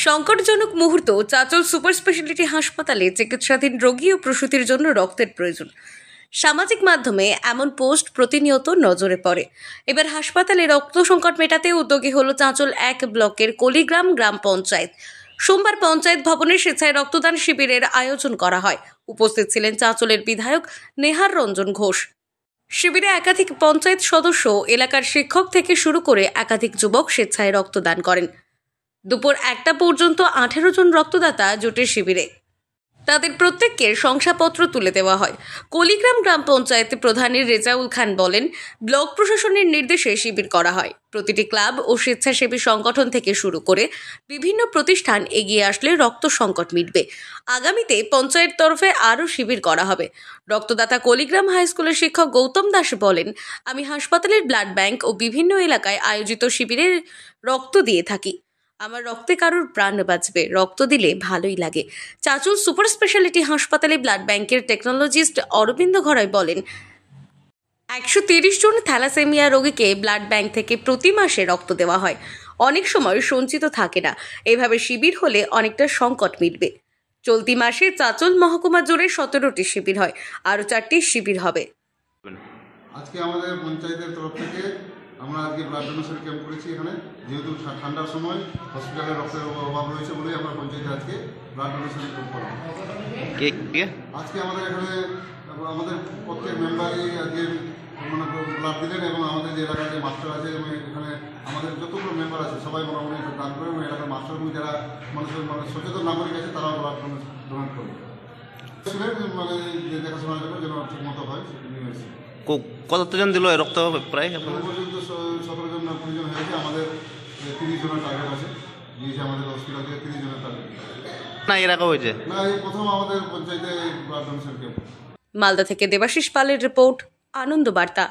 সংকটজনক মুহূর্ত Chanchal super speciality হাসপাতালে চিকিৎসাধীন রোগী ও প্রসূতির জন্য রক্তের প্রয়োজন। সামাজিক মাধ্যমে এমন পোস্ট প্রতিনিয়ত নজরে পড়ে। এবার হাসপাতালে রক্ত সংকট মেটাতে উদ্যোগী হলো চাঁচল 1 ব্লকের কলিগ্রাম গ্রাম পঞ্চায়েত। সোমবার পঞ্চায়েত ভবনে স্বেচ্ছায় রক্তদান শিবিরের আয়োজন করা হয়। উপস্থিত ছিলেন চাঁচলের বিধায়ক নেহার রঞ্জন ঘোষ। শিবিরে একাধিক পঞ্চায়েত সদস্য, এলাকার শিক্ষক থেকে শুরু করে একাধিক যুবক স্বেচ্ছায় রক্তদান করেন। দুপুর 1টা পর্যন্ত 18 জন রক্তদাতা জোটে শিবিরে। তাদের প্রত্যেককে শংসাপত্র তুলে দেওয়া হয়। কলিগ্রাম গ্রাম পঞ্চায়েত প্রধান রেজাউল খান বলেন, ব্লক প্রশাসনের নির্দেশে শিবির করা হয়। প্রতিটি ক্লাব ও স্বেচ্ছাসেবী সংগঠন থেকে শুরু করে বিভিন্ন প্রতিষ্ঠান এগিয়ে আসলে রক্ত সংকট মিটবে। আগামীতে পঞ্চায়েত তরফে আরও শিবির করা হবে। রক্তদাতা কলিগ্রাম হাই স্কুলের শিক্ষক গৌতম দাস বলেন, আমি হাসপাতালের ব্লাড ব্যাংক ও বিভিন্ন এলাকায় আয়োজিত শিবিরে রক্ত দিয়ে থাকি। আমার রক্তে কারোর প্রাণ বাঁচবে, রক্ত দিলে ভালোই লাগে। চাঁচল সুপার স্পেশালিটি হাসপাতালে ব্লাড ব্যাংকের টেকনোলজিস্ট অরবিন্দ ঘরাই বলেন, 130 জন থ্যালাসেমিয়া রোগীকে ব্লাড ব্যাংক থেকে প্রতি মাসে রক্ত দেওয়া হয়। অনেক সময় সঞ্চিত থাকে না। এভাবে শিবির হলে অনেকটা সংকট মিটবে। চলতি মাসে চাঁচল মহকুমা জুড়ে 17টি শিবির হয়, আরও 4টি শিবির হবে। আজকে আমাদের পঞ্চায়েতের তরফ থেকে আমরা আজকে ব্লাড ডোনেশন ক্যাম্প করেছি। এখানে যেহেতু ঠান্ডার সময় হসপিটালে রক্তের অভাব রয়েছে বলেই আমরা পঞ্চায়েতে আজকে ব্লাড ডোনেশন ক্যাম্প করলাম। আজকে আমাদের এখানে আমাদের প্রত্যেক মেম্বারই আজকে মানে ব্লাড দিলেন এবং আমাদের যে এলাকার যে মাস্টার আছে এবং এখানে আমাদের যতগুলো মেম্বার আছে সবাই মোটামুটি দান করে এবং এলাকার মাস্টার এবং যারা মানুষের মানে সচেতন নাগরিক আছে তারাও ব্লাড ডোনেট করে মানে দেখাশোনার জন্য যেন ঠিক মতো হয়। কতজন দিল রক্ত প্রায় পর্যন্ত 17 জন না 20 জন হয়েছে। আমাদের 30 জনের টার্গেট আছে, দিয়েছে আমাদের হসপিটাল থেকে 30 জনের টার্গেট। না এর আগে হয়েছে না, এই প্রথম আমাদের পঞ্চায়েতে ব্লাড ডোনেশন ক্যাম্প। মালদা থেকে দেবাশিস পালের রিপোর্ট, আনন্দ বার্তা।